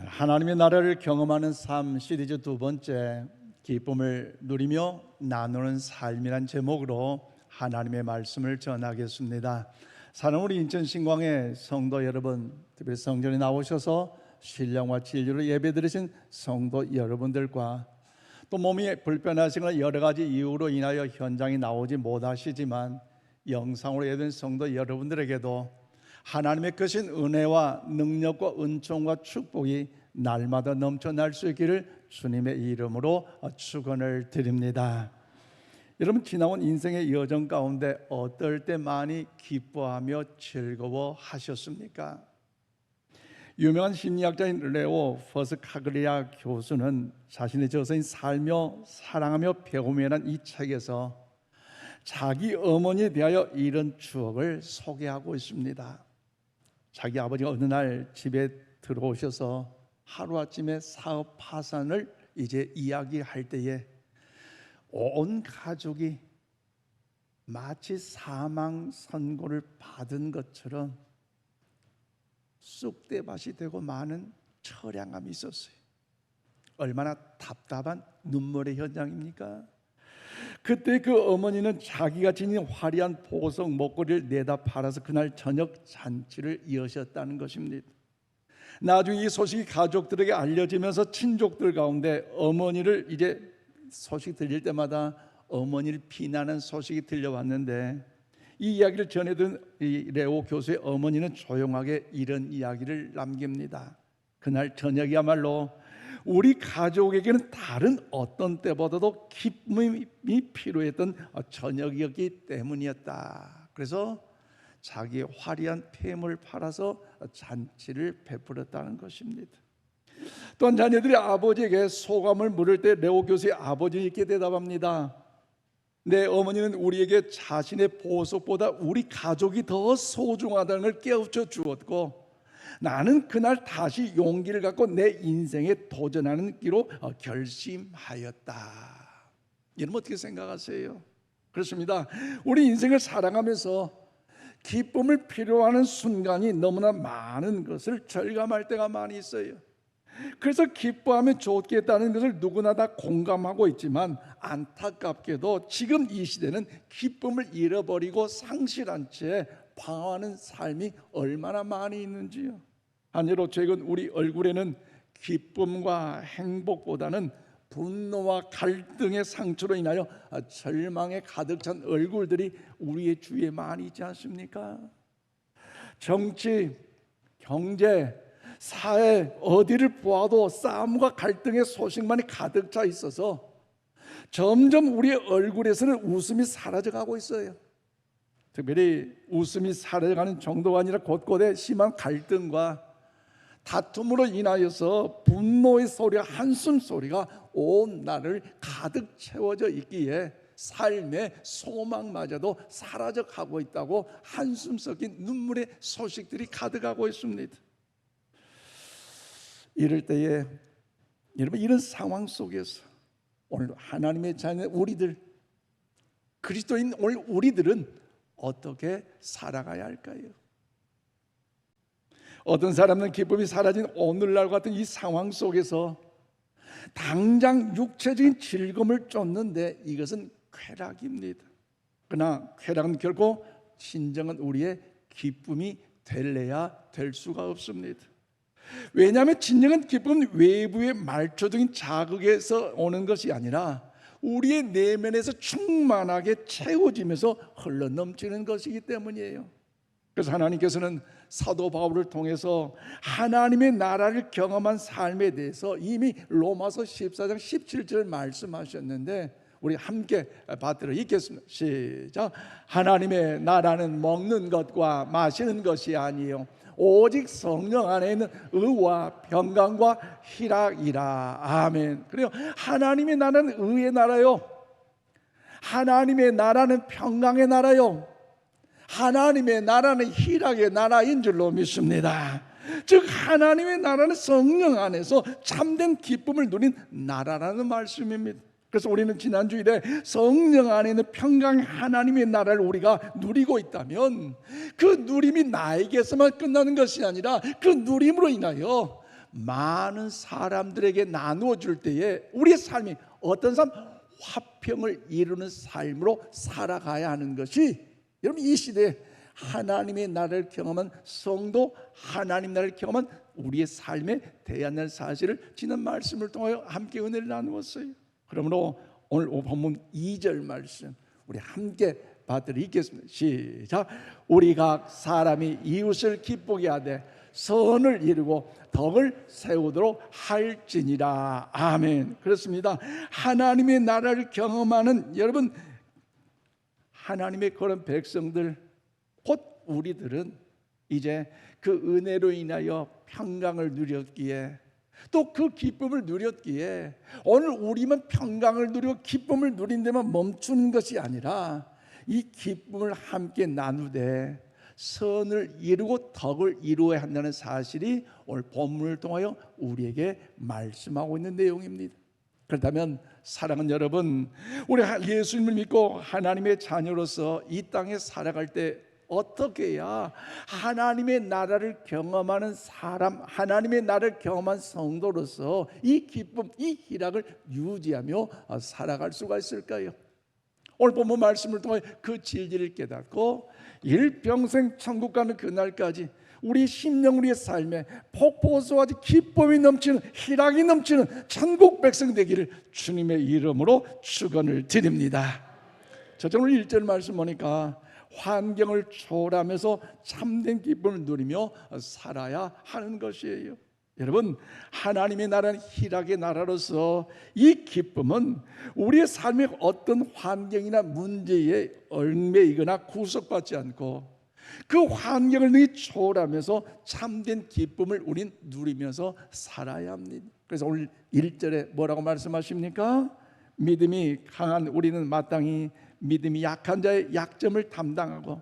하나님의 나라를 경험하는 삶 시리즈 두 번째, 기쁨을 누리며 나누는 삶이란 제목으로 하나님의 말씀을 전하겠습니다. 사랑하는 우리 인천 신광의 성도 여러분, 특별히 성전에 나오셔서 신령과 진리로 예배드리신 성도 여러분들과 또 몸이 불편하시거나 여러 가지 이유로 인하여 현장에 나오지 못하시지만 영상으로 예배드린 성도 여러분들에게도 하나님의 크신 은혜와 능력과 은총과 축복이 날마다 넘쳐날 수 있기를 주님의 이름으로 축원을 드립니다. 여러분, 지나온 인생의 여정 가운데 어떨 때 많이 기뻐하며 즐거워하셨습니까? 유명한 심리학자인 레오 퍼스카글리아 교수는 자신의 저서인 살며 사랑하며 배우며란 이 책에서 자기 어머니에 대하여 이런 추억을 소개하고 있습니다. 자기 아버지가 어느 날 집에 들어오셔서 하루아침에 사업 파산을 이제 이야기할 때에 온 가족이 마치 사망 선고를 받은 것처럼 쑥대밭이 되고 많은 처량함이 있었어요. 얼마나 답답한 눈물의 현장입니까? 그때 그 어머니는 자기가 지닌 화려한 보석 목걸이를 내다 팔아서 그날 저녁 잔치를 여셨다는 것입니다. 나중에 이 소식이 가족들에게 알려지면서 친족들 가운데 어머니를 이제 소식 들릴 때마다 어머니를 비난하는 소식이 들려왔는데, 이 이야기를 전해든 이 레오 교수의 어머니는 조용하게 이런 이야기를 남깁니다. 그날 저녁이야말로 우리 가족에게는 다른 어떤 때보다도 기쁨이 필요했던 저녁이었기 때문이었다. 그래서 자기의 화려한 폐물을 팔아서 잔치를 베풀었다는 것입니다. 또한 자녀들이 아버지에게 소감을 물을 때 레오 교수의 아버지는 이렇게 대답합니다. 내 어머니는 우리에게 자신의 보석보다 우리 가족이 더 소중하다는 걸 깨우쳐 주었고, 나는 그날 다시 용기를 갖고 내 인생에 도전하는 기로 결심하였다. 여러분 어떻게 생각하세요? 그렇습니다. 우리 인생을 살아가면서 기쁨을 필요하는 순간이 너무나 많은 것을 절감할 때가 많이 있어요. 그래서 기뻐하면 좋겠다는 것을 누구나 다 공감하고 있지만, 안타깝게도 지금 이 시대는 기쁨을 잃어버리고 상실한 채 방황하는 삶이 얼마나 많이 있는지요. 한여로 최근 우리 얼굴에는 기쁨과 행복보다는 분노와 갈등의 상처로 인하여 절망에 가득 찬 얼굴들이 우리의 주위에 많이 있지 않습니까? 정치, 경제, 사회 어디를 보아도 싸움과 갈등의 소식만이 가득 차 있어서 점점 우리의 얼굴에서는 웃음이 사라져가고 있어요. 특별히 웃음이 사라져가는 정도가 아니라 곳곳에 심한 갈등과 다툼으로 인하여서 분노의 소리와 한숨 소리가 온 나를 가득 채워져 있기에 삶의 소망마저도 사라져가고 있다고 한숨 섞인 눈물의 소식들이 가득하고 있습니다. 이럴 때에 여러분, 이런 상황 속에서 오늘 하나님의 자녀 우리들, 그리스도인 오늘 우리들은 어떻게 살아가야 할까요? 어떤 사람은 기쁨이 사라진 오늘날 같은 이 상황 속에서 당장 육체적인 즐거움을 쫓는데 이것은 쾌락입니다. 그러나 쾌락은 결코 진정한 우리의 기쁨이 될래야 될 수가 없습니다. 왜냐하면 진정한 기쁨은 외부의 말초적인 자극에서 오는 것이 아니라 우리의 내면에서 충만하게 채워지면서 흘러넘치는 것이기 때문이에요. 그래서 하나님께서는 사도 바울을 통해서 하나님의 나라를 경험한 삶에 대해서 이미 로마서 14장 17절 말씀하셨는데, 우리 함께 받들어 읽겠습니다. 시작. 하나님의 나라는 먹는 것과 마시는 것이 아니요 오직 성령 안에 있는 의와 평강과 희락이라. 아멘. 그래요. 하나님의 나라는 의의 나라요, 하나님의 나라는 평강의 나라요, 하나님의 나라는 희락의 나라인 줄로 믿습니다. 즉 하나님의 나라는 성령 안에서 참된 기쁨을 누린 나라라는 말씀입니다. 그래서 우리는 지난주일에 성령 안에 있는 평강 하나님의 나라를 우리가 누리고 있다면 그 누림이 나에게서만 끝나는 것이 아니라 그 누림으로 인하여 많은 사람들에게 나누어 줄 때에 우리의 삶이 어떤 삶? 화평을 이루는 삶으로 살아가야 하는 것이, 여러분 이 시대에 하나님의 나라를 경험한 성도, 하나님 나라를 경험한 우리의 삶에 대한 사실을 지난 말씀을 통하여 함께 은혜를 나누었어요. 그러므로 오늘 본문 2절 말씀 우리 함께 받들어 읽겠습니다. 시작. 우리 각 사람이 이웃을 기쁘게 하되 선을 이루고 덕을 세우도록 할지니라. 아멘. 그렇습니다. 하나님의 나라를 경험하는 여러분, 하나님의 그런 백성들, 곧 우리들은 이제 그 은혜로 인하여 평강을 누렸기에, 또 그 기쁨을 누렸기에 오늘 우리만 평강을 누리고 기쁨을 누린 데만 멈추는 것이 아니라 이 기쁨을 함께 나누되 선을 이루고 덕을 이루어야 한다는 사실이 오늘 본문을 통하여 우리에게 말씀하고 있는 내용입니다. 그렇다면 사랑하는 여러분, 우리 예수님을 믿고 하나님의 자녀로서 이 땅에 살아갈 때 어떻게 해야 하나님의 나라를 경험하는 사람, 하나님의 나라를 경험한 성도로서 이 기쁨, 이 희락을 유지하며 살아갈 수가 있을까요? 오늘 본문 말씀을 통해 그 진리를 깨닫고 일평생 천국 가는 그날까지 우리 심령, 우리의 삶에 폭포수와 같이 기쁨이 넘치는, 희락이 넘치는 천국 백성 되기를 주님의 이름으로 축원을 드립니다. 저는 오늘 1절 말씀 보니까 환경을 초월하면서 참된 기쁨을 누리며 살아야 하는 것이에요. 여러분, 하나님의 나라는 희락의 나라로서 이 기쁨은 우리의 삶의 어떤 환경이나 문제에 얽매이거나 구속받지 않고 그 환경을 능히 초월하면서 참된 기쁨을 우린 누리면서 살아야 합니다. 그래서 오늘 1절에 뭐라고 말씀하십니까? 믿음이 강한 우리는 마땅히 믿음이 약한 자의 약점을 담당하고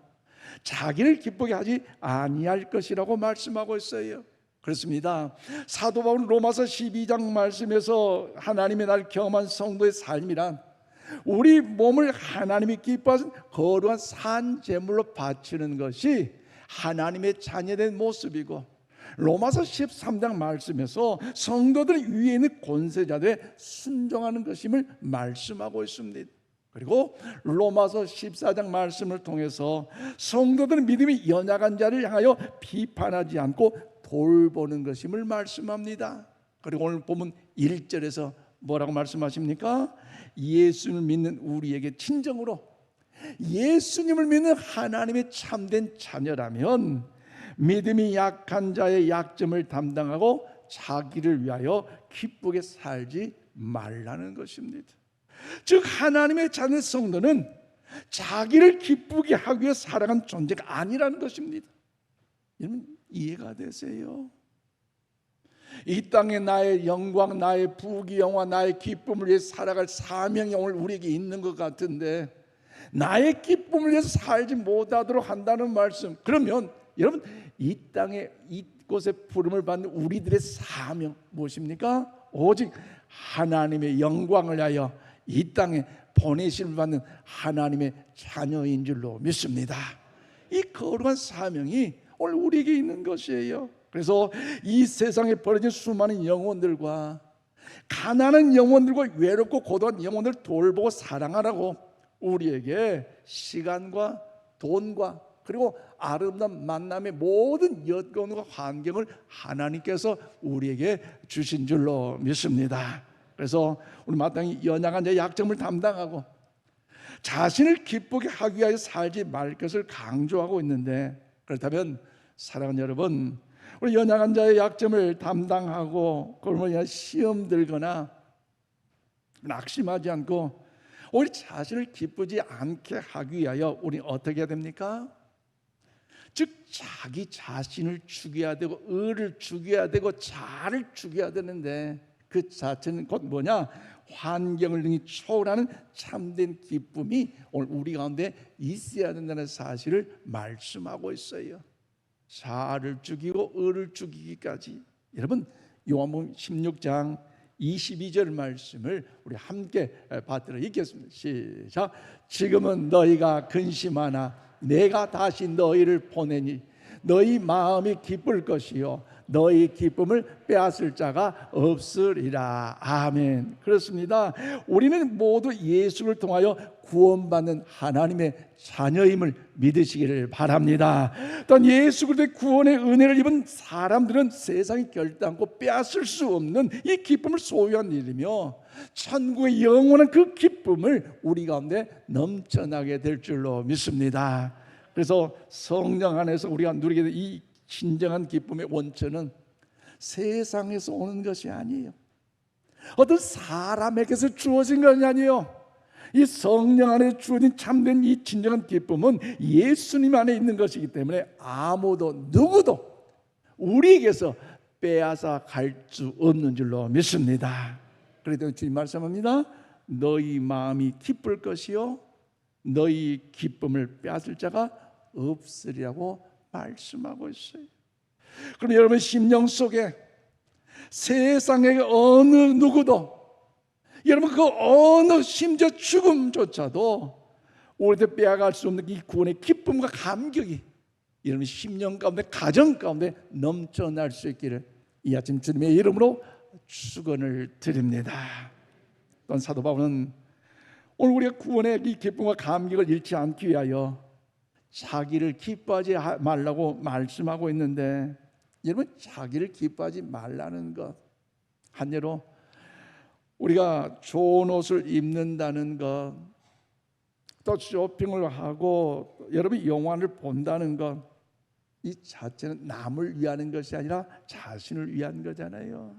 자기를 기쁘게 하지 아니할 것이라고 말씀하고 있어요. 그렇습니다. 사도 바울은 로마서 12장 말씀에서 하나님의 날 경험한 성도의 삶이란 우리 몸을 하나님이 기뻐하신 거룩한 산 제물로 바치는 것이 하나님의 자녀된 모습이고, 로마서 13장 말씀에서 성도들 위에 있는 권세자들에 순종하는 것임을 말씀하고 있습니다. 그리고 로마서 14장 말씀을 통해서 성도들은 믿음이 연약한 자를 향하여 비판하지 않고 돌보는 것임을 말씀합니다. 그리고 오늘 보면 1절에서 뭐라고 말씀하십니까? 예수님을 믿는 우리에게 친정으로, 예수님을 믿는 하나님의 참된 자녀라면 믿음이 약한 자의 약점을 담당하고 자기를 위하여 기쁘게 살지 말라는 것입니다. 즉 하나님의 자녀 성도는 자기를 기쁘게 하기 위해 살아간 존재가 아니라는 것입니다. 여러분 이해가 되세요? 이 땅에 나의 영광, 나의 부귀영화, 나의 기쁨을 위해 살아갈 사명이 오늘 우리에게 있는 것 같은데 나의 기쁨을 위해서 살지 못하도록 한다는 말씀, 그러면 여러분 이 땅에 이곳에 부름을 받는 우리들의 사명 무엇입니까? 오직 하나님의 영광을 위하여 이 땅에 보내심을 받는 하나님의 자녀인 줄로 믿습니다. 이 거룩한 사명이 오늘 우리에게 있는 것이에요. 그래서 이 세상에 벌어진 수많은 영혼들과 가난한 영혼들과 외롭고 고독한 영혼들을 돌보고 사랑하라고 우리에게 시간과 돈과 그리고 아름다운 만남의 모든 여건과 환경을 하나님께서 우리에게 주신 줄로 믿습니다. 그래서 우리 마땅히 연약한 자의 약점을 담당하고 자신을 기쁘게 하기 위하여 살지 말 것을 강조하고 있는데, 그렇다면 사랑하는 여러분, 우리 연약한 자의 약점을 담당하고 그러면 시험 들거나 낙심하지 않고 우리 자신을 기쁘지 않게 하기 위하여 우리 어떻게 해야 됩니까? 즉 자기 자신을 죽여야 되고 의를 죽여야 되고 자를 죽여야 되는데 그 자체는 곧 뭐냐? 환경을 능히 초월하는 참된 기쁨이 오늘 우리 가운데 있어야 된다는 사실을 말씀하고 있어요. 자를 죽이고 의를 죽이기까지. 여러분 요한복음 16장 22절 말씀을 우리 함께 받들어 읽겠습니다. 시작. 지금은 너희가 근심하나 내가 다시 너희를 보내니 너희 마음이 기쁠 것이요 너희 기쁨을 빼앗을 자가 없으리라. 아멘. 그렇습니다. 우리는 모두 예수를 통하여 구원받는 하나님의 자녀임을 믿으시기를 바랍니다. 또한 예수 그리스도의 구원의 은혜를 입은 사람들은 세상이 결단코 빼앗을 수 없는 이 기쁨을 소유한 일이며 천국의 영원한 그 기쁨을 우리 가운데 넘쳐나게 될 줄로 믿습니다. 그래서 성령 안에서 우리가 누리게 된 이 진정한 기쁨의 원천은 세상에서 오는 것이 아니에요. 어떤 사람에게서 주어진 것이 아니에요. 이 성령 안에 주어진 참된 이 진정한 기쁨은 예수님 안에 있는 것이기 때문에 아무도 누구도 우리에게서 빼앗아 갈 수 없는 줄로 믿습니다. 그렇기 때문에 주님 말씀합니다. 너희 마음이 기쁠 것이요 너희 기쁨을 빼앗을 자가 없으리라고 말씀하고 있어요. 그럼 여러분 심령 속에 세상의 어느 누구도 여러분 그 어느 심지어 죽음조차도 우리한테 빼앗갈 수 없는 이 구원의 기쁨과 감격이 여러분 심령 가운데 가정 가운데 넘쳐날 수 있기를 이 아침 주님의 이름으로 축원을 드립니다. 또한 사도 바울은 오늘 우리가 구원의 이 기쁨과 감격을 잃지 않기 위하여 자기를 기뻐하지 말라고 말씀하고 있는데 여러분 자기를 기뻐하지 말라는 것 한 예로 우리가 좋은 옷을 입는다는 것, 또 쇼핑을 하고 여러분 영화를 본다는 것, 이 자체는 남을 위하는 것이 아니라 자신을 위한 거잖아요.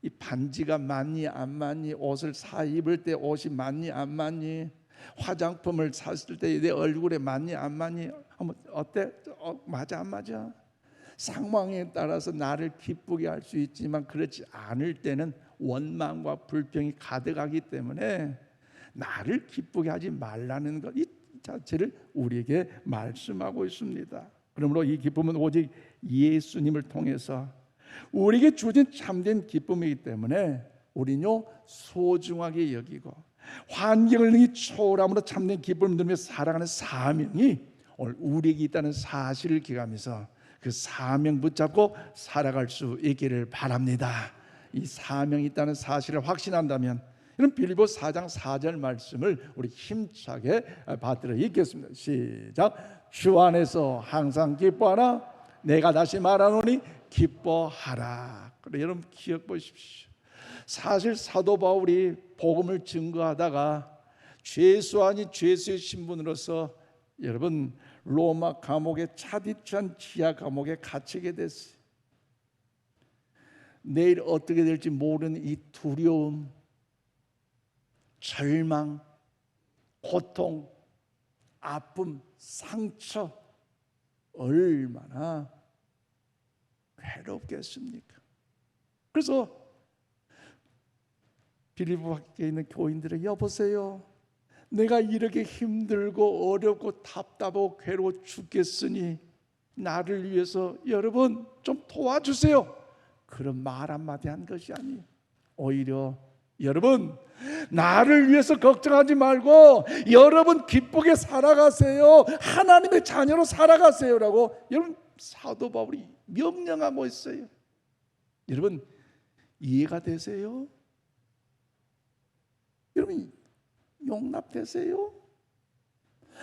이 반지가 맞니 안 맞니, 옷을 사 입을 때 옷이 맞니 안 맞니, 화장품을 샀을 때 내 얼굴에 맞니 안 맞니, 어때? 맞아 안 맞아? 상황에 따라서 나를 기쁘게 할 수 있지만 그렇지 않을 때는 원망과 불평이 가득하기 때문에 나를 기쁘게 하지 말라는 것 이 자체를 우리에게 말씀하고 있습니다. 그러므로 이 기쁨은 오직 예수님을 통해서 우리에게 주어진 참된 기쁨이기 때문에 우리는요 소중하게 여기고 환경을 능히 초월함으로 참된 기쁨을 누리며 살아가는 사명이 오늘 우리에게 있다는 사실을 기억하면서 그 사명 붙잡고 살아갈 수 있기를 바랍니다. 이 사명이 있다는 사실을 확신한다면 이런 빌립보 4장 4절 말씀을 우리 힘차게 받들어 읽겠습니다. 시작. 주 안에서 항상 기뻐하라. 내가 다시 말하노니 기뻐하라. 그래, 여러분 기억 보십시오. 사실 사도 바울이 복음을 증거하다가 죄수 아닌 죄수의 신분으로서 여러분 로마 감옥에 차디찬 지하 감옥에 갇히게 됐어요. 내일 어떻게 될지 모르는 이 두려움, 절망, 고통, 아픔, 상처 얼마나 괴롭겠습니까? 그래서 빌립보 밖에 있는 교인들에게 여보세요, 내가 이렇게 힘들고 어렵고 답답하고 괴로워 죽겠으니 나를 위해서 여러분 좀 도와주세요. 그런 말 한마디 한 것이 아니에요. 오히려 여러분 나를 위해서 걱정하지 말고 여러분 기쁘게 살아가세요. 하나님의 자녀로 살아가세요라고 여러분 사도 바울이 명령하고 있어요. 여러분 이해가 되세요? 여러분 용납되세요?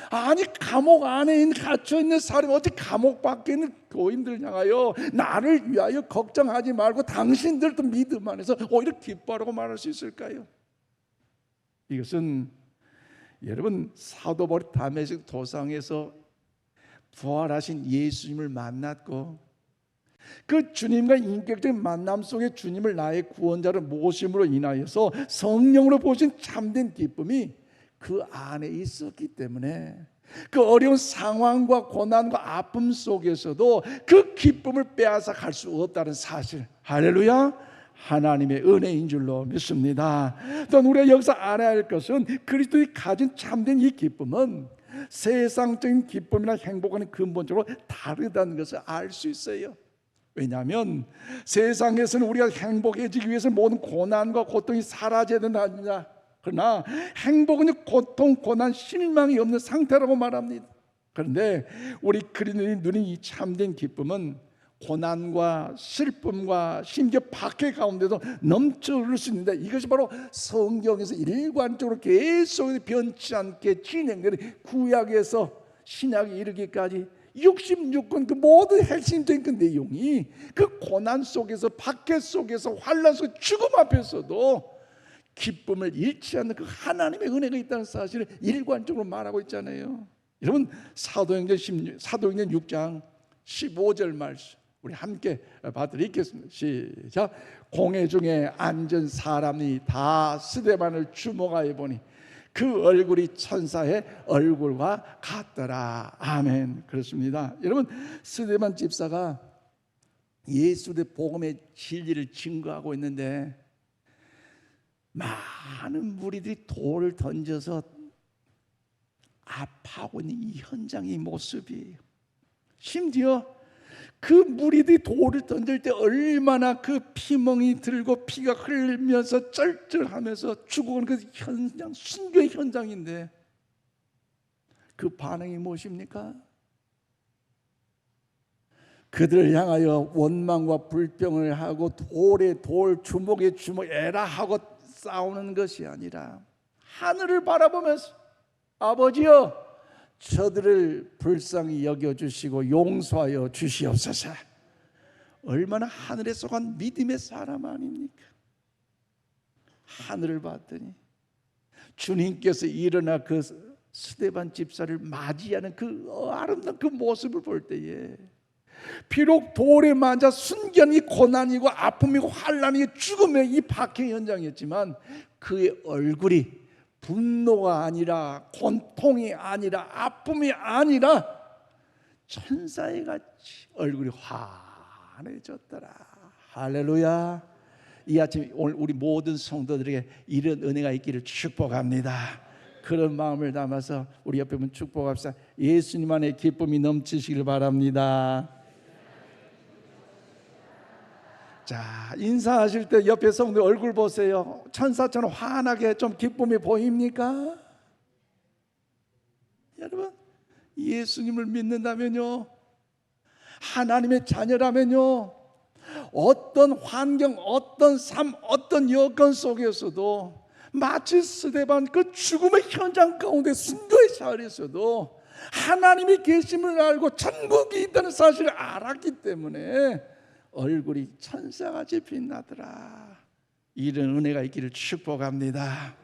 아니 감옥 안에 갇혀있는 사람이 어떻게 감옥 밖에 있는 교인들 향하여 나를 위하여 걱정하지 말고 당신들도 믿음 안에서 오히려 기뻐하라고 말할 수 있을까요? 이것은 여러분 사도 바울이 다메섹 도상에서 부활하신 예수님을 만났고 그 주님과 인격적인 만남 속에 주님을 나의 구원자로 모심으로 인하여서 성령으로 보신 참된 기쁨이 그 안에 있었기 때문에 그 어려운 상황과 고난과 아픔 속에서도 그 기쁨을 빼앗아 갈 수 없다는 사실, 할렐루야, 하나님의 은혜인 줄로 믿습니다. 또한 우리가 여기서 알아야 할 것은 그리스도의 가진 참된 이 기쁨은 세상적인 기쁨이나 행복과는 근본적으로 다르다는 것을 알 수 있어요. 왜냐하면 세상에서는 우리가 행복해지기 위해서 모든 고난과 고통이 사라져야 된다. 그러나 행복은 고통, 고난, 실망이 없는 상태라고 말합니다. 그런데 우리 그리스도인이 누린 이 참된 기쁨은 고난과 슬픔과 심지어 박해 가운데도 넘쳐 흐를 수 있는데, 이것이 바로 성경에서 일관적으로 계속 변치 않게 진행되는 구약에서 신약에 이르기까지 66권 그 모든 핵심적인 그 내용이 그 고난 속에서, 박해 속에서, 환난 속에서, 죽음 앞에서도 기쁨을 잃지 않는 그 하나님의 은혜가 있다는 사실을 일관적으로 말하고 있잖아요. 여러분, 사도행전 6장 15절 말씀 우리 함께 봐드리겠습니다. 시작. 공회 중에 앉은 사람이 다 스데반을 주목하여 보니 그 얼굴이 천사의 얼굴과 같더라. 아멘. 그렇습니다. 여러분, 스데반 집사가 예수의 복음의 진리를 증거하고 있는데 많은 무리들이 돌을 던져서 아파하고 있는 이 현장의 모습이에요. 심지어 그 무리들이 돌을 던질 때 얼마나 그 피멍이 들고 피가 흘리면서 쩔쩔하면서 죽어가는 그 현장, 순교의 현장인데 그 반응이 무엇입니까? 그들을 향하여 원망과 불평을 하고 돌에 돌, 주먹에 주먹, 에라 하고 싸우는 것이 아니라 하늘을 바라보면서 아버지여, 저들을 불쌍히 여겨주시고 용서하여 주시옵소서. 얼마나 하늘에 속한 믿음의 사람 아닙니까? 하늘을 봤더니 주님께서 일어나 그 스데반 집사를 맞이하는 그 아름다운 그 모습을 볼 때에 비록 돌에 맞아 순견이 고난이고 아픔이고 환난이고 죽음의 이 박해 현장이었지만 그의 얼굴이 분노가 아니라 고통이 아니라 아픔이 아니라 천사의 같이 얼굴이 환해졌더라. 할렐루야. 이 아침 오늘 우리 모든 성도들에게 이런 은혜가 있기를 축복합니다. 그런 마음을 담아서 우리 옆에 분 축복합시다. 예수님 안에 기쁨이 넘치시길 바랍니다. 자, 인사하실 때 옆에 성도 얼굴 보세요. 천사처럼 환하게 좀 기쁨이 보입니까? 여러분, 예수님을 믿는다면요, 하나님의 자녀라면요, 어떤 환경, 어떤 삶, 어떤 여건 속에서도 마치 스데반 그 죽음의 현장 가운데 순교의 자리에서도 하나님이 계심을 알고 천국이 있다는 사실을 알았기 때문에 얼굴이 천사같이 빛나더라. 이런 은혜가 있기를 축복합니다.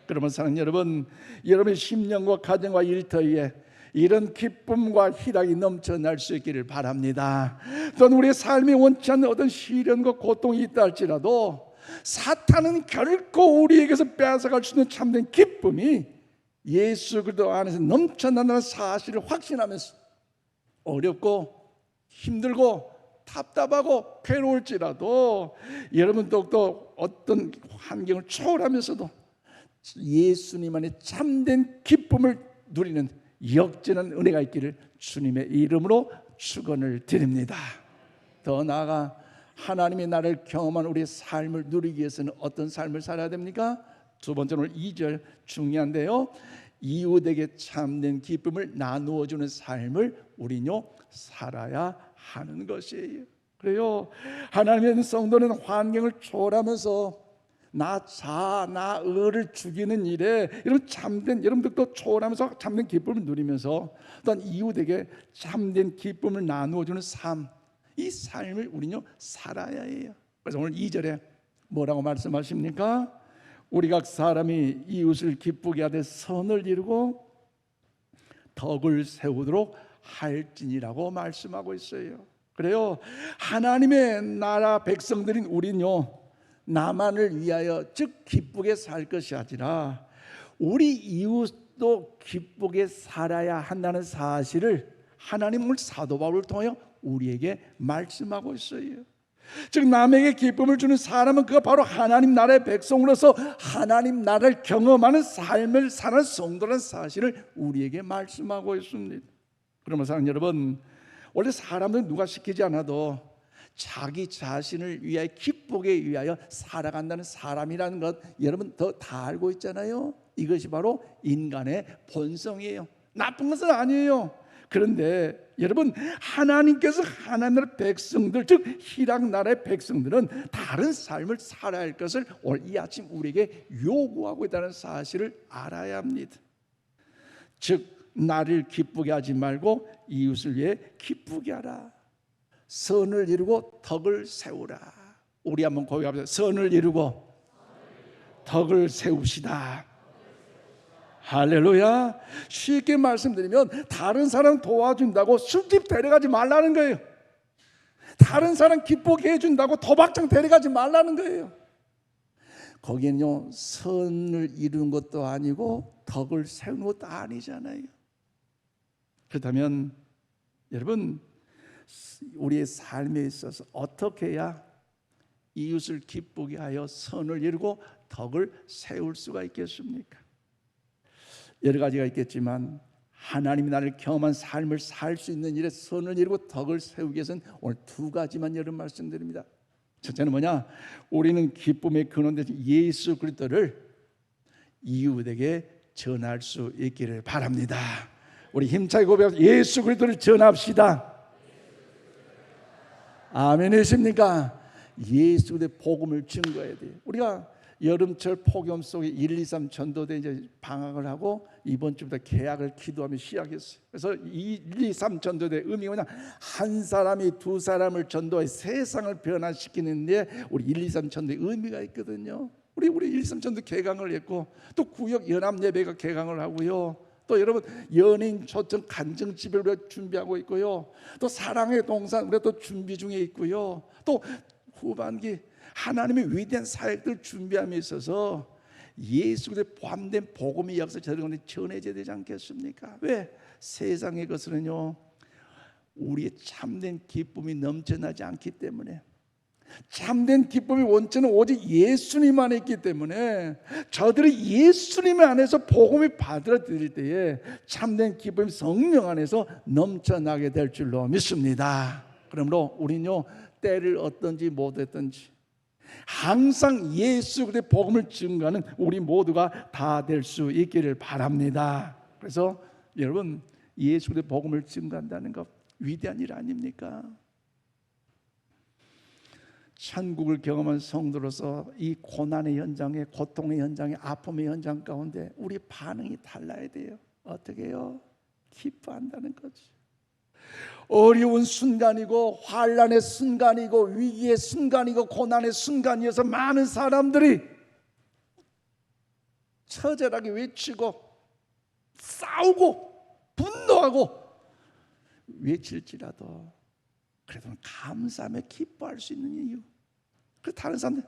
그러면 사랑하는 여러분, 여러분의 심령과 가정과 일터에 이런 기쁨과 희락이 넘쳐날 수 있기를 바랍니다. 또는 우리의 삶이 원치 않는 어떤 시련과 고통이 있다 할지라도 사탄은 결코 우리에게서 빼앗아갈 수 있는 참된 기쁨이 예수 그리스도 안에서 넘쳐난다는 사실을 확신하면서 어렵고 힘들고 답답하고 괴로울지라도 여러분 또 어떤 환경을 초월하면서도 예수님 안에 참된 기쁨을 누리는 역전한 은혜가 있기를 주님의 이름으로 축원을 드립니다. 더 나아가 하나님의 나를 경험한 우리의 삶을 누리기 위해서는 어떤 삶을 살아야 됩니까? 두 번째는 2절 중요한데요, 이웃에게 참된 기쁨을 나누어주는 삶을 우리는요 살아야 하는 것이에요. 그래요, 하나님의 성도는 환경을 초월하면서 나 자, 나 의를 죽이는 일에 여러분들도 초월하면서 참된 기쁨을 누리면서 또한 이웃에게 참된 기쁨을 나누어주는 삶, 이 삶을 우리는요 살아야 해요. 그래서 오늘 2절에 뭐라고 말씀하십니까? 우리 각 사람이 이웃을 기쁘게 하되 선을 이루고 덕을 세우도록 할지니라고 말씀하고 있어요. 그래요, 하나님의 나라 백성들인 우리는요 나만을 위하여 즉 기쁘게 살 것이 아니라 우리 이웃도 기쁘게 살아야 한다는 사실을 하나님 오늘 사도 바울을 통하여 우리에게 말씀하고 있어요. 즉 남에게 기쁨을 주는 사람은 그가 바로 하나님 나라의 백성으로서 하나님 나라를 경험하는 삶을 사는 성도라는 사실을 우리에게 말씀하고 있습니다. 그러면 사랑하는 여러분, 원래 사람들은 누가 시키지 않아도 자기 자신을 위하여 기쁘게 위하여 살아간다는 사람이라는 것 여러분 다 알고 있잖아요. 이것이 바로 인간의 본성이에요. 나쁜 것은 아니에요. 그런데 여러분, 하나님께서 하나님 나라의 백성들, 즉 희락 나라의 백성들은 다른 삶을 살아야 할 것을 오늘 이 아침 우리에게 요구하고 있다는 사실을 알아야 합니다. 즉 나를 기쁘게 하지 말고 이웃을 위해 기쁘게 하라. 선을 이루고 덕을 세우라. 우리 한번 고백합시다. 선을 이루고 덕을 세웁시다. 할렐루야. 쉽게 말씀드리면 다른 사람 도와준다고 술집 데려가지 말라는 거예요. 다른 사람 기쁘게 해준다고 도박장 데려가지 말라는 거예요. 거기는요, 선을 이루는 것도 아니고 덕을 세우는 것도 아니잖아요. 그렇다면 여러분, 우리의 삶에 있어서 어떻게 해야 이웃을 기쁘게 하여 선을 이루고 덕을 세울 수가 있겠습니까? 여러 가지가 있겠지만 하나님이 나를 경험한 삶을 살 수 있는 일에 선을 이루고 덕을 세우기 위해서는 오늘 두 가지만 여러분 말씀드립니다. 첫째는 뭐냐? 우리는 기쁨의 근원되신 예수 그리스도를 이웃에게 전할 수 있기를 바랍니다. 우리 힘차게 고백합시다. 예수 그리스도를 전합시다. 아멘이십니까? 예수 그리스도의 복음을 증거해야 돼요. 우리가 여름철 폭염 속에 1, 2, 3 전도대 이제 방학을 하고 이번 주부터 개학을 기도하며 시작했어요. 그래서 1, 2, 3 전도대 의미가 뭐냐? 한 사람이 두 사람을 전도해 세상을 변화시키는데 우리 1, 2, 3 전도의 의미가 있거든요. 우리 1, 2, 3 전도 개강을 했고 또 구역 연합 예배가 개강을 하고요. 또 여러분 연예인 초청 간증 집회를 우리가 준비하고 있고요. 또 사랑의 동산 우리가 또 준비 중에 있고요. 또 후반기 하나님의 위대한 사역들 준비함에 있어서 예수 그리스도의 보함된 복음의 역사 저들한테 전해져야 되지 않겠습니까? 왜? 세상의 것은요 우리의 참된 기쁨이 넘쳐나지 않기 때문에, 참된 기쁨의 원천은 오직 예수님 안에 있기 때문에 저들이 예수님 안에서 복음을 받아들일 때에 참된 기쁨이 성령 안에서 넘쳐나게 될 줄로 믿습니다. 그러므로 우리는요 때를 어떤지 못했던지 항상 예수 그리스도의 복음을 증거하는 우리 모두가 다 될 수 있기를 바랍니다. 그래서 여러분 예수 그리스도의 복음을 증거한다는 것 위대한 일 아닙니까? 천국을 경험한 성도로서 이 고난의 현장에, 고통의 현장에, 아픔의 현장 가운데 우리 반응이 달라야 돼요. 어떻게 해요? 기뻐한다는 거죠. 어려운 순간이고 환난의 순간이고 위기의 순간이고 고난의 순간이어서 많은 사람들이 처절하게 외치고 싸우고 분노하고 외칠지라도 그래도 감사하며 기뻐할 수 있는 이유. 그 다른 사람들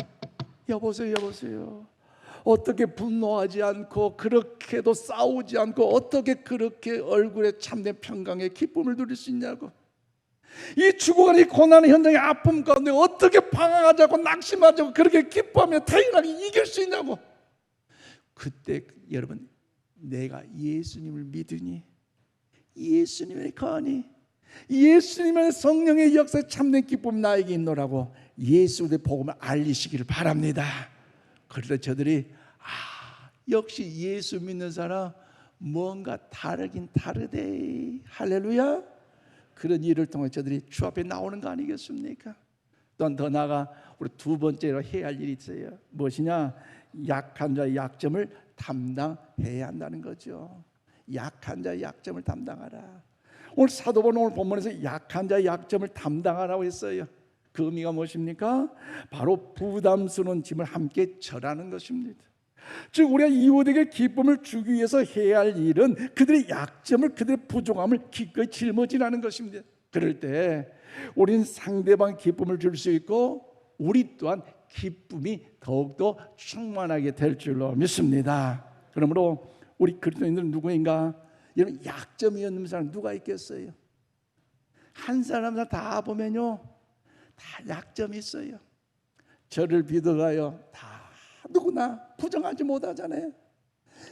여보세요 어떻게 분노하지 않고 그렇게도 싸우지 않고 어떻게 그렇게 얼굴에 참된 평강의 기쁨을 누릴 수 있냐고. 이 죽어가는 이 고난의 현장의 아픔 가운데 어떻게 방황하지 않고 낙심하지 않고 그렇게 기뻐하며 태연하게 이길 수 있냐고. 그때 여러분 내가 예수님을 믿으니 예수님을 거니 예수님의 성령의 역사에 참된 기쁨이 나에게 있노라고 예수의 복음을 알리시기를 바랍니다. 그래서 저들이 역시 예수 믿는 사람 뭔가 다르긴 다르대. 할렐루야. 그런 일을 통해 저들이 주 앞에 나오는 거 아니겠습니까? 또 더 나아가 우리 두 번째로 해야 할 일이 있어요. 무엇이냐? 약한 자의 약점을 담당해야 한다는 거죠. 약한 자의 약점을 담당하라. 오늘 사도바울 오늘 본문에서 약한 자의 약점을 담당하라고 했어요. 그 의미가 무엇입니까? 바로 부담스러운 짐을 함께 절하는 것입니다. 즉 우리가 이웃에게 기쁨을 주기 위해서 해야 할 일은 그들의 약점을, 그들의 부족함을 기꺼이 짊어지라는 것입니다. 그럴 때 우리는 상대방 기쁨을 줄 수 있고 우리 또한 기쁨이 더욱더 충만하게 될 줄로 믿습니다. 그러므로 우리 그리스도인들은 누구인가? 여러분 약점이 없는 사람 누가 있겠어요? 한 사람 다 보면요 다 약점이 있어요. 저를 비롯하여 다 누구나 부정하지 못하잖아요.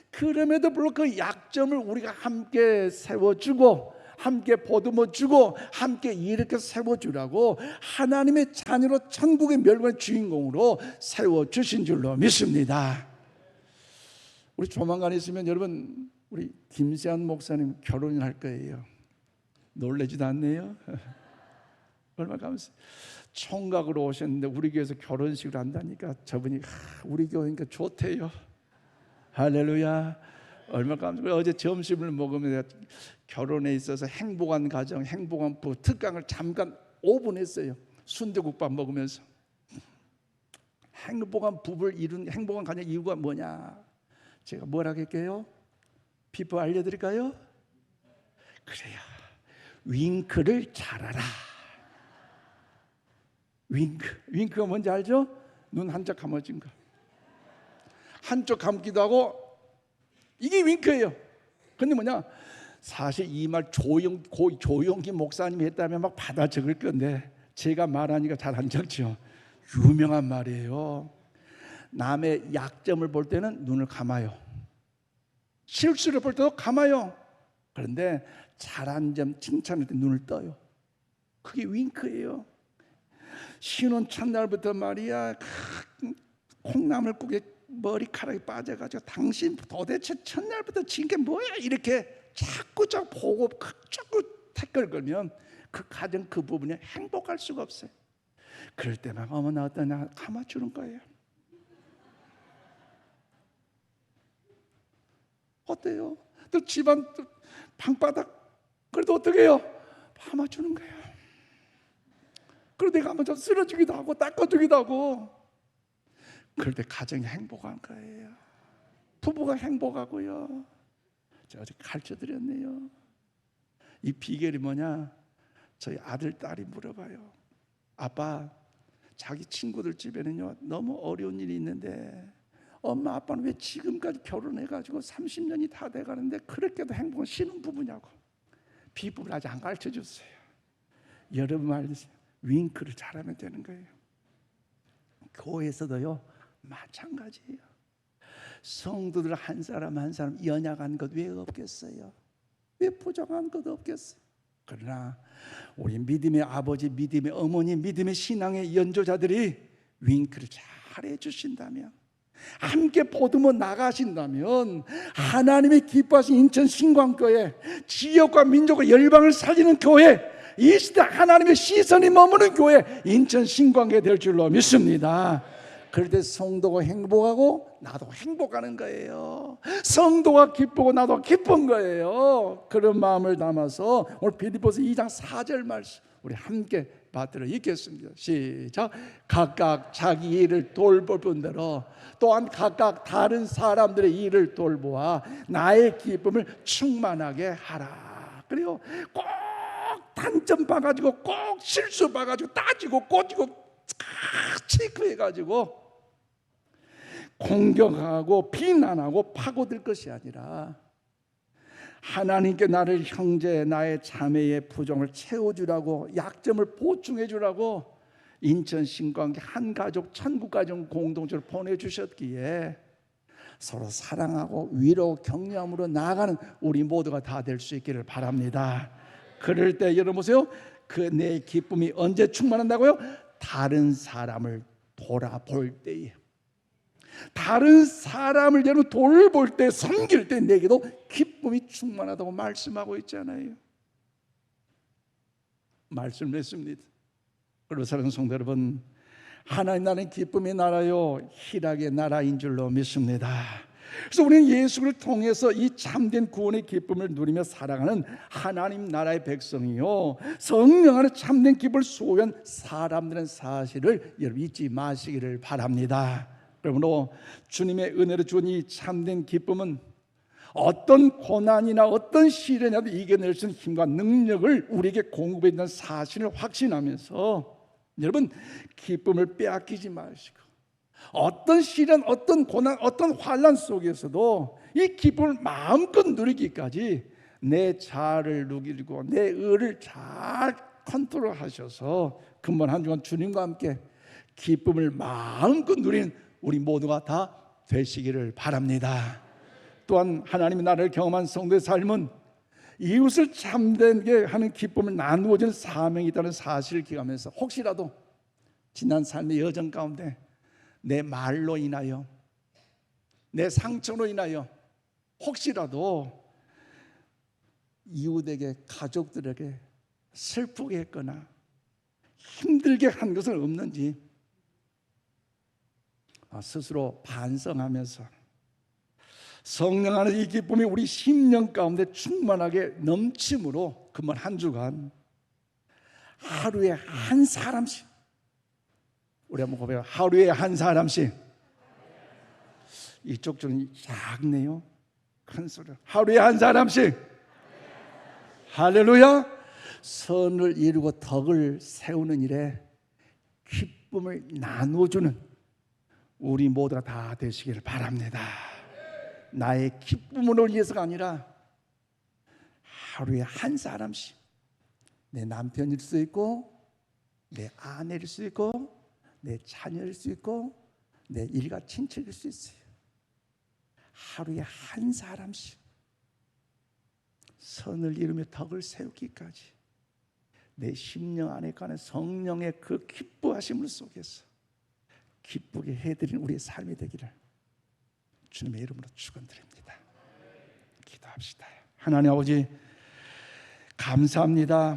그럼에도 불구하고 그 약점을 우리가 함께 세워주고 함께 보듬어주고 함께 일으켜 세워주라고 하나님의 자녀로 천국의 멸관의 주인공으로 세워주신 줄로 믿습니다. 우리 조만간 있으면 여러분 우리 김세한 목사님 결혼을 할 거예요. 놀라지도 않네요. 얼마나 감사해요. 총각으로 오셨는데 우리 교회에서 결혼식을 한다니까 저분이 우리 교회니까 좋대요. 할렐루야. 얼마나 감사해요. 어제 점심을 먹으면 결혼에 있어서 행복한 가정, 행복한 부부 특강을 잠깐 5분 했어요. 순대국밥 먹으면서. 행복한 부부를 이룬 행복한 가정 이유가 뭐냐? 제가 뭐라고 할게요? 비법 알려드릴까요? 그래요. 윙크를 잘하라. 윙크가 뭔지 알죠? 눈 한쪽 감아진 거. 한쪽 감기도 하고 이게 윙크예요. 근데 뭐냐? 사실 이 말 조용기 목사님이 했다면 막 받아 적을 건데 제가 말하니까 잘 안 적죠. 유명한 말이에요. 남의 약점을 볼 때는 눈을 감아요. 실수를 볼 때도 감아요. 그런데 잘한 점 칭찬할 때 눈을 떠요. 그게 윙크예요. 신혼 첫날부터 말이야 콩나물국에 머리카락이 빠져가지고 당신 도대체 첫날부터 지은 게 뭐야 이렇게 자꾸 보고 자꾸 태클 걸면 그 가정 그 부분이 행복할 수가 없어요. 그럴 때만 어머나 어떠냐 감아주는 거예요. 어때요? 또 집안 또 방바닥 그래도 어떻게 해요? 감아주는 거예요. 그리고 내가 한번 좀 쓰러지기도 하고 닦아주기도 하고 그럴 때 가정이 행복한 거예요. 부부가 행복하고요. 제가 어제 가르쳐드렸네요. 이 비결이 뭐냐? 저희 아들 딸이 물어봐요. 아빠 자기 친구들 집에는요 너무 어려운 일이 있는데 엄마 아빠는 왜 지금까지 결혼해가지고 30년이 다 돼가는데 그렇게도 행복한 신혼부부냐고. 비법을 아직 안 가르쳐줬어요. 여러분 알겠어요? 윙크를 잘하면 되는 거예요. 교회에서도요 마찬가지예요. 성도들 한 사람 한 사람 연약한 것 왜 없겠어요? 왜 부정한 것 없겠어요? 그러나 우리 믿음의 아버지, 믿음의 어머니, 믿음의 신앙의 연조자들이 윙크를 잘 해주신다면, 함께 보듬어 나가신다면 하나님의 기뻐하신 인천 신광교회, 지역과 민족과 열방을 살리는 교회, 이 시대 하나님의 시선이 머무는 교회, 인천 신광교회 될 줄로 믿습니다. 그럴 때 성도가 행복하고 나도 행복하는 거예요. 성도가 기쁘고 나도 기쁜 거예요. 그런 마음을 담아서 오늘 빌립보서 2장 4절 말씀 우리 함께 받들어 읽겠습니다. 시작. 각각 자기 일을 돌볼 뿐더러 또한 각각 다른 사람들의 일을 돌보아 나의 기쁨을 충만하게 하라. 그래요. 꼭 단점 봐가지고 꼭 실수 봐가지고 따지고 꼬지고 체크해가지고 공격하고 비난하고 파고들 것이 아니라 하나님께 나를 형제 나의 자매의 부정을 채워주라고, 약점을 보충해주라고 인천 신광교회 한 가족 천국가정 공동체를 보내주셨기에 서로 사랑하고 위로 격려함으로 나아가는 우리 모두가 다 될 수 있기를 바랍니다. 그럴 때 여러분 보세요. 그 내 기쁨이 언제 충만한다고요? 다른 사람을 돌아볼 때에, 다른 사람을 여러분 돌볼 때, 섬길 때 내게도 기쁨이 충만하다고 말씀하고 있잖아요. 말씀을 했습니다. 그리고 사랑하는 성도 여러분, 하나님 나라는 기쁨의 나라요 희락의 나라인 줄로 믿습니다. 그래서 우리는 예수를 통해서 이 참된 구원의 기쁨을 누리며 살아가는 하나님 나라의 백성이요, 성령 안에 참된 기쁨을 소유한 사람들은 사실을 여러분 잊지 마시기를 바랍니다. 그러므로 주님의 은혜로 준 이 참된 기쁨은 어떤 고난이나 어떤 시련이라도 이겨낼 수 있는 힘과 능력을 우리에게 공급해 주는 사실을 확신하면서 여러분 기쁨을 빼앗기지 마시고, 어떤 시련, 어떤 고난, 어떤 환난 속에서도 이 기쁨을 마음껏 누리기까지 내 자아를 누리고 내 의를 잘 컨트롤하셔서 금번 한 주간 주님과 함께 기쁨을 마음껏 누리는 우리 모두가 다 되시기를 바랍니다. 또한 하나님의 나라를 경험한 성도의 삶은 이웃을 참되게 하는 기쁨을 나누어주는 사명이 있다는 사실을 기억하면서 혹시라도 지난 삶의 여정 가운데 내 말로 인하여, 내 상처로 인하여 혹시라도 이웃에게, 가족들에게 슬프게 했거나 힘들게 한 것은 없는지 스스로 반성하면서 성령 안에서 이 기쁨이 우리 심령 가운데 충만하게 넘침으로 그만 한 주간 하루에 한 사람씩, 우리 한번 고백해요. 하루에 한 사람씩. 이쪽 좀 작네요. 큰 소리. 하루에 한 사람씩. 할렐루야. 선을 이루고 덕을 세우는 일에 기쁨을 나눠주는 우리 모두가 다 되시기를 바랍니다. 나의 기쁨을 위해서가 아니라 하루에 한 사람씩, 내 남편일 수 있고 내 아내일 수 있고 내 자녀일 수 있고 내 일가 친척일 수 있어요. 하루에 한 사람씩 선을 이루며 덕을 세우기까지 내 심령 안에 가는 성령의 그 기뻐하심을 속에서 기쁘게 해드리는 우리의 삶이 되기를 주님의 이름으로 축원드립니다. 기도합시다. 하나님 아버지 감사합니다.